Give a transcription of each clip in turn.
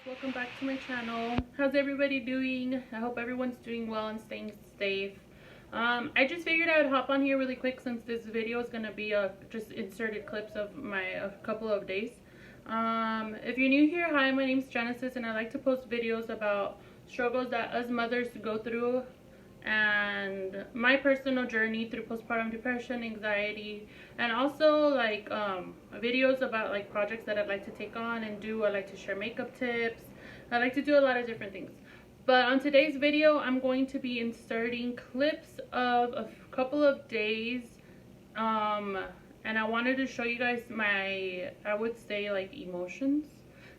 welcome back to my channel. How's everybody doing? I hope everyone's doing well and staying safe. I just figured I would hop on here really quick since this video is going to be just inserted clips of a couple of days. If you're new here, hi, my name's Genesis and I like to post videos about struggles that us mothers go through and my personal journey through postpartum depression, anxiety, and also like videos about like projects that I'd like to take on and do. I like to share makeup tips. I like to do a lot of different things. But on today's video, I'm going to be inserting clips of a couple of days, and I wanted to show you guys my, I would say, like emotions,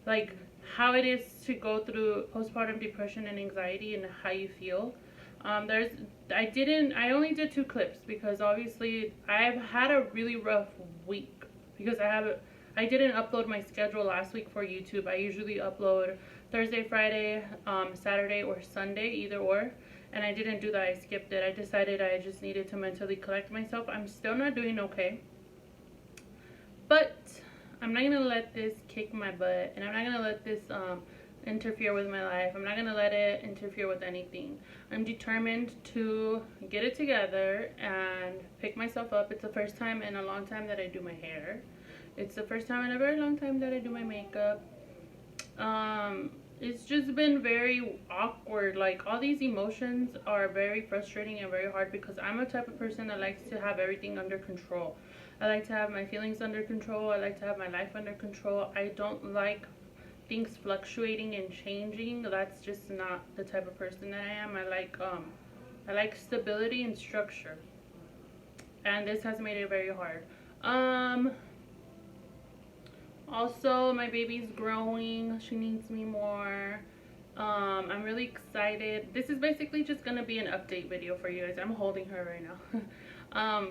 like how it is to go through postpartum depression and anxiety and how you feel. I only did 2 clips because obviously I've had a really rough week because I didn't upload my schedule last week for YouTube. I usually upload Thursday, Friday, Saturday, or Sunday, either or, and I didn't do that. I skipped it. I decided I just needed to mentally collect myself. I'm still not doing okay, but I'm not gonna let this kick my butt, and I'm not gonna let this interfere with my life. I'm not gonna let it interfere with anything. I'm determined to get it together and pick myself up. It's the first time in a long time that I do my hair. It's the first time in a very long time that I do my makeup. It's just been very awkward. Like, all these emotions are very frustrating and very hard because I'm a type of person that likes to have everything under control. I like to have my feelings under control. I like to have my life under control. I don't like things fluctuating and changing. That's just not the type of person that I am. I like stability and structure, and this has made it very hard. Also, my baby's growing. She needs me more. I'm really excited. This is basically just gonna be an update video for you guys. I'm holding her right now.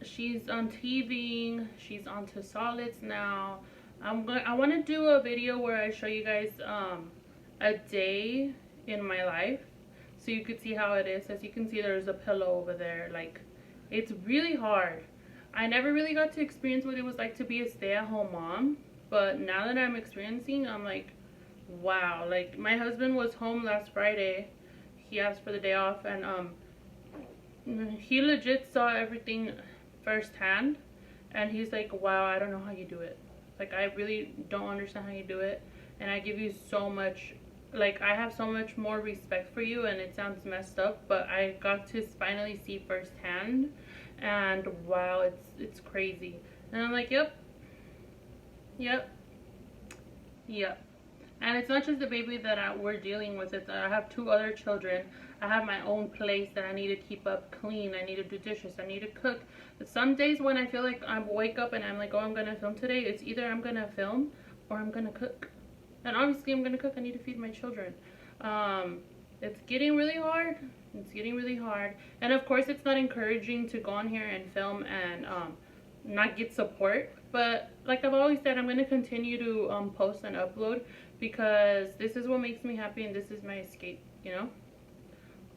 She's on teething. She's onto solids now. I want to do a video where I show you guys a day in my life so you could see how it is. As you can see, there's a pillow over there. Like, it's really hard. I never really got to experience what it was like to be a stay-at-home mom, but now that I'm experiencing, I'm like, wow. Like, my husband was home last Friday. He asked for the day off, and he legit saw everything firsthand, and he's like, wow, I don't know how you do it. Like, I really don't understand how you do it, and I give you so much, like, I have so much more respect for you, and it sounds messed up, but I got to finally see firsthand, and wow, it's crazy. And I'm like, yep, and it's not just the baby that we're dealing with. It's I have 2 other children. I have my own place that I need to keep up clean. I need to do dishes. I need to cook. But some days when I feel like I wake up and I'm like, oh, I'm gonna film today, it's either I'm gonna film or I'm gonna cook. And obviously I'm gonna cook. I need to feed my children. It's getting really hard. It's getting really hard. And of course, it's not encouraging to go on here and film and not get support. But like I've always said, I'm gonna continue to post and upload because this is what makes me happy and this is my escape, you know.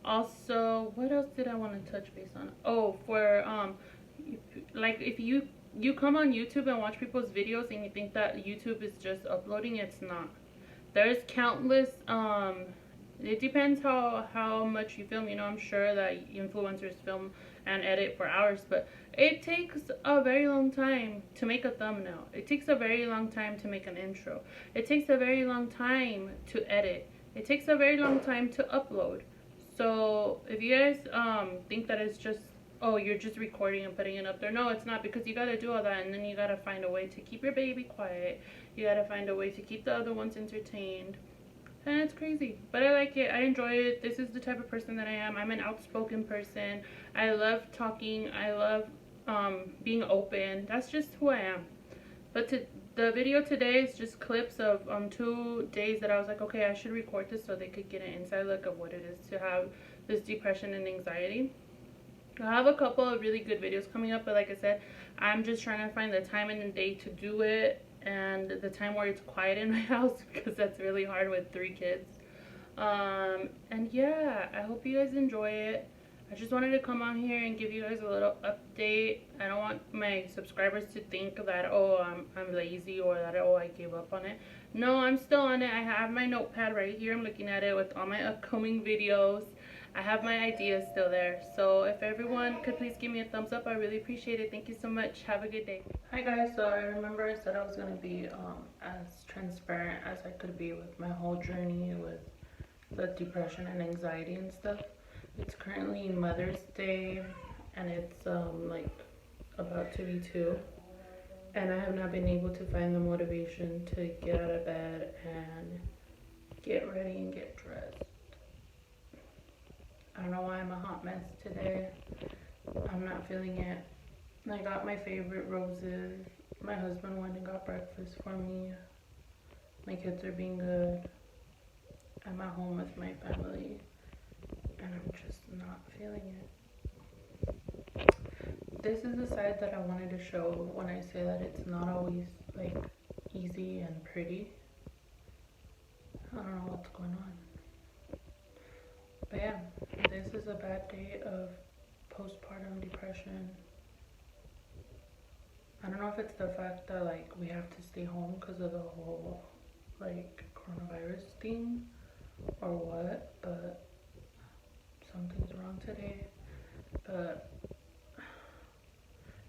Also, what else did I want to touch base on? Oh, for like, if you come on YouTube and watch people's videos and you think that YouTube is just uploading, it's not. There's countless it depends how much you film. You know, I'm sure that influencers film and edit for hours, but it takes a very long time to make a thumbnail. It takes a very long time to make an intro. It takes a very long time to edit. It takes a very long time to upload. So if you guys think that it's just, oh, you're just recording and putting it up there, no, it's not, because you gotta do all that, and then you gotta find a way to keep your baby quiet. You gotta find a way to keep the other ones entertained, and it's crazy, but I like it. I enjoy it. This is the type of person that I am. I'm an outspoken person. I love talking. I love being open. That's just who I am. But the video today is just clips of 2 days that I was like, okay, I should record this so they could get an inside look of what it is to have this depression and anxiety. I have a couple of really good videos coming up, but like I said, I'm just trying to find the time in the day to do it and the time where it's quiet in my house because that's really hard with 3 kids. And yeah, I hope you guys enjoy it. I just wanted to come on here and give you guys a little update. I don't want my subscribers to think that, oh, I'm lazy, or that, oh, I gave up on it. No, I'm still on it. I have my notepad right here. I'm looking at it with all my upcoming videos. I have my ideas still there. So if everyone could please give me a thumbs up, I really appreciate it. Thank you so much. Have a good day. Hi guys, so I remember I said I was going to be as transparent as I could be with my whole journey with the depression and anxiety and stuff. It's currently Mother's Day and it's like about to be 2. And I have not been able to find the motivation to get out of bed and get ready and get dressed. I don't know why I'm a hot mess today. I'm not feeling it. I got my favorite roses. My husband went and got breakfast for me. My kids are being good. I'm at home with my family. And I'm just not feeling it. This is the side that I wanted to show when I say that it's not always like easy and pretty. I don't know what's going on. But yeah, this is a bad day of postpartum depression. I don't know if it's the fact that like we have to stay home because of the whole like coronavirus thing or what, but something's wrong today. But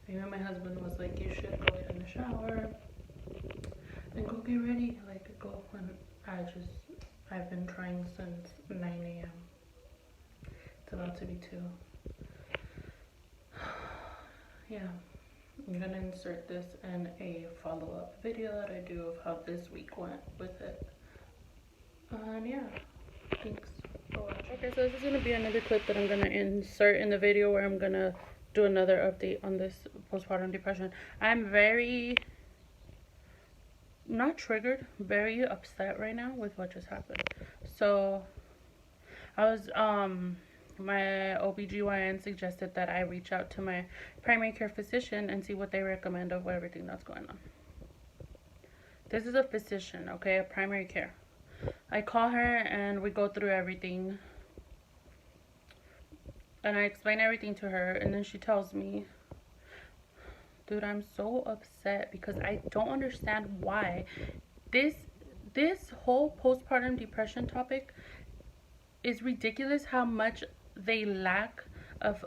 even my husband was like, you should go get in the shower and go get ready, like go. And I've been trying since 9 a.m. It's about to be 2. Yeah, I'm gonna insert this in a follow-up video that I do of how this week went with it. And yeah, thanks for watching. Okay, so this is gonna be another clip that I'm gonna insert in the video where I'm gonna do another update on this postpartum depression. I'm very, not triggered, very upset right now with what just happened. So I was my OBGYN suggested that I reach out to my primary care physician and see what they recommend of everything that's going on. This is a physician, okay, a primary care. I call her and we go through everything. And I explain everything to her, and then she tells me, dude, I'm so upset because I don't understand why this whole postpartum depression topic is ridiculous, how much they lack of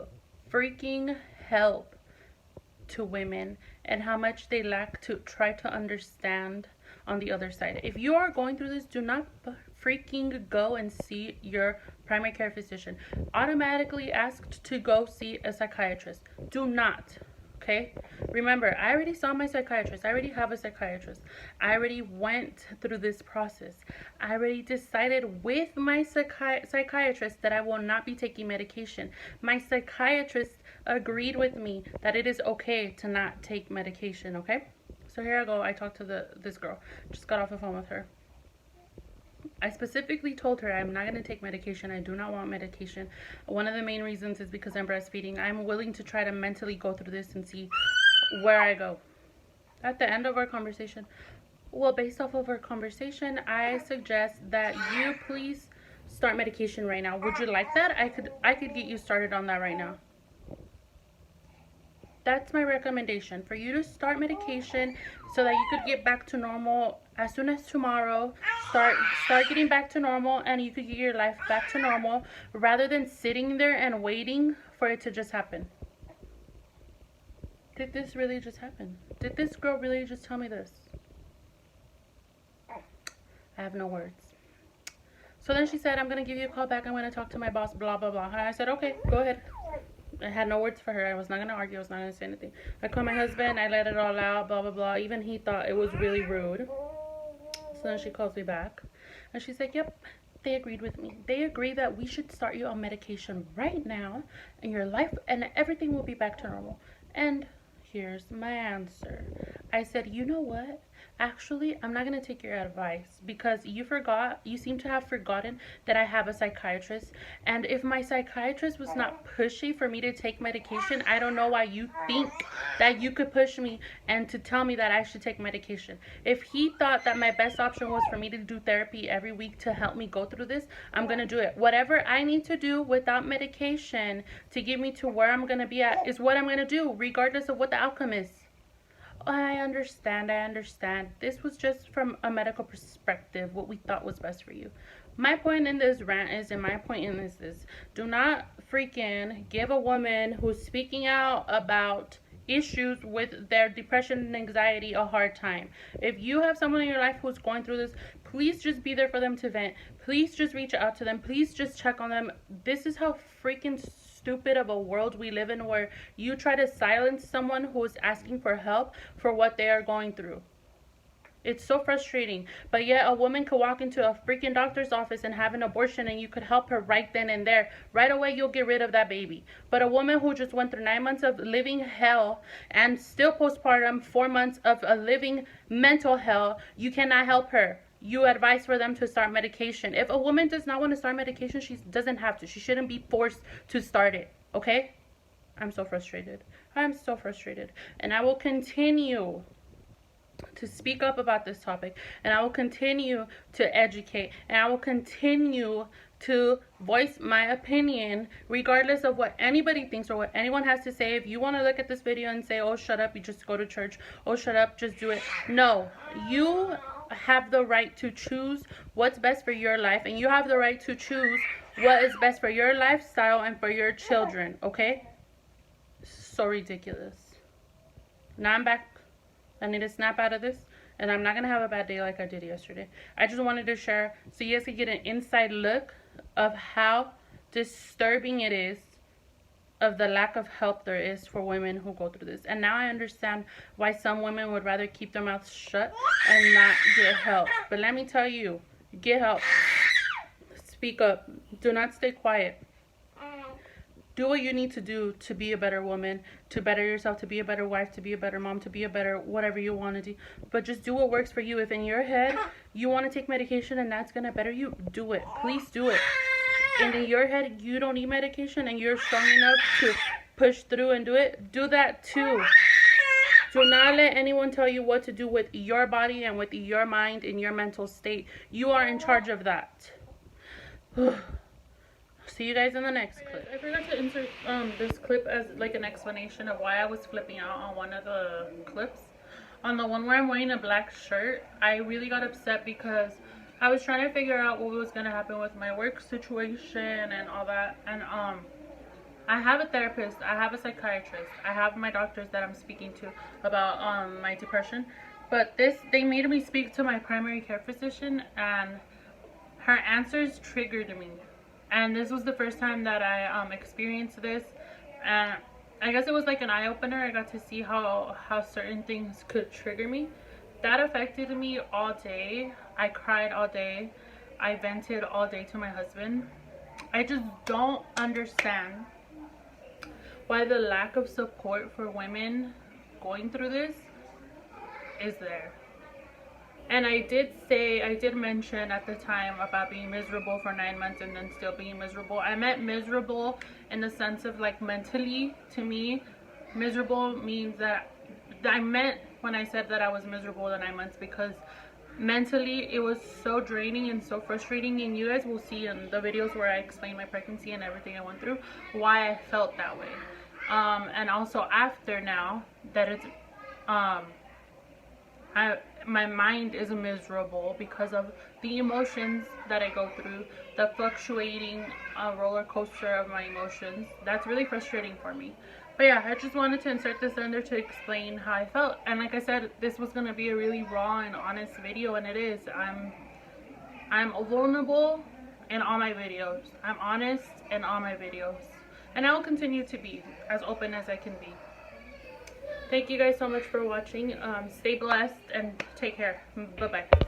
freaking help to women and how much they lack to try to understand on the other side. If you are going through this, do not freaking go and see your primary care physician. Automatically asked to go see a psychiatrist. Do not. Okay, remember, I already saw my psychiatrist. I already have a psychiatrist. I already went through this process. I already decided with my psychiatrist that I will not be taking medication. My psychiatrist agreed with me that it is okay to not take medication. Okay, so here I go. I talked to this girl. Just got off the phone with her. I specifically told her I'm not going to take medication. I do not want medication. One of the main reasons is because I'm breastfeeding. I'm willing to try to mentally go through this and see where I go. At the end of our conversation, well, based off of our conversation, I suggest that you please start medication right now. Would you like that? I could get you started on that right now. That's my recommendation, for you to start medication so that you could get back to normal as soon as tomorrow. Start getting back to normal, and you could get your life back to normal rather than sitting there and waiting for it to just happen. Did this really just happen? Did this girl really just tell me this? I have no words. So then she said, I'm going to give you a call back. I'm going to talk to my boss, blah, blah, blah. And I said, okay, go ahead. I had no words for her. I was not going to argue. I was not going to say anything. I called my husband. I let it all out, blah, blah, blah. Even he thought it was really rude. So then she calls me back. And she's like, yep, they agreed with me. They agree that we should start you on medication right now. And your life and everything will be back to normal. And here's my answer. I said, you know what? Actually, I'm not going to take your advice because you seem to have forgotten that I have a psychiatrist. And if my psychiatrist was not pushy for me to take medication, I don't know why you think that you could push me and to tell me that I should take medication. If he thought that my best option was for me to do therapy every week to help me go through this, I'm going to do it. Whatever I need to do without medication to get me to where I'm going to be at is what I'm going to do, regardless of what the outcome is. I understand. This was just from a medical perspective, what we thought was best for you. My point in this rant is, and my point in this is, do not freaking give a woman who's speaking out about issues with their depression and anxiety a hard time. If you have someone in your life who's going through this, please just be there for them to vent. Please just reach out to them. Please just check on them. This is how freaking stupid of a world we live in, where you try to silence someone who is asking for help for what they are going through. It's so frustrating. But yet a woman could walk into a freaking doctor's office and have an abortion, and you could help her right then and there. Right away, you'll get rid of that baby. But a woman who just went through 9 months of living hell and still postpartum, 4 months of a living mental hell, you cannot help her. You advise for them to start medication. If a woman does not want to start medication, she doesn't have to. She shouldn't be forced to start it. Okay? I'm so frustrated. And I will continue to speak up about this topic, and I will continue to educate, and I will continue to voice my opinion regardless of what anybody thinks or what anyone has to say. If you want to look at this video and say, oh, shut up, you just go to church, oh, shut up, just do it. No, you have the right to choose what's best for your life, and you have the right to choose what is best for your lifestyle and for your children. Okay? So ridiculous. Now I'm back. I need to snap out of this, and I'm not going to have a bad day like I did yesterday. I just wanted to share so you guys can get an inside look of how disturbing it is, of the lack of help there is for women who go through this. And now I understand why some women would rather keep their mouths shut and not get help. But let me tell you, get help. Speak up. Do not stay quiet. Do what you need to do to be a better woman, to better yourself, to be a better wife, to be a better mom, to be a better whatever you want to do. But just do what works for you. If in your head you want to take medication and that's going to better you, do it. Please do it. And in your head you don't need medication and you're strong enough to push through and do it, do that too. Do not let anyone tell you what to do with your body and with your mind and your mental state. You are in charge of that. See you guys in the next clip. I forgot to insert this clip as like an explanation of why I was flipping out on one of the clips. On the one where I'm wearing a black shirt, I really got upset because I was trying to figure out what was going to happen with my work situation and all that. And I have a therapist, I have a psychiatrist, I have my doctors that I'm speaking to about my depression. But they made me speak to my primary care physician, and her answers triggered me. And this was the first time that I experienced this, and I guess it was like an eye-opener. I got to see how certain things could trigger me. That affected me all day. I cried all day. I vented all day to my husband. I just don't understand why the lack of support for women going through this is there. And I did mention at the time about being miserable for 9 months and then still being miserable. I meant miserable in the sense of like mentally. To me, miserable means that I meant when I said that I was miserable the 9 months, because mentally it was so draining and so frustrating. And you guys will see in the videos where I explain my pregnancy and everything I went through why I felt that way. And also after, now that it's my mind is miserable because of the emotions that I go through, the fluctuating roller coaster of my emotions. That's really frustrating for me. But yeah, I just wanted to insert this under to explain how I felt. And like I said, this was going to be a really raw and honest video, and it is. I'm vulnerable in all my videos. I'm honest in all my videos. And I will continue to be as open as I can be. Thank you guys so much for watching. Stay blessed and take care. Bye-bye.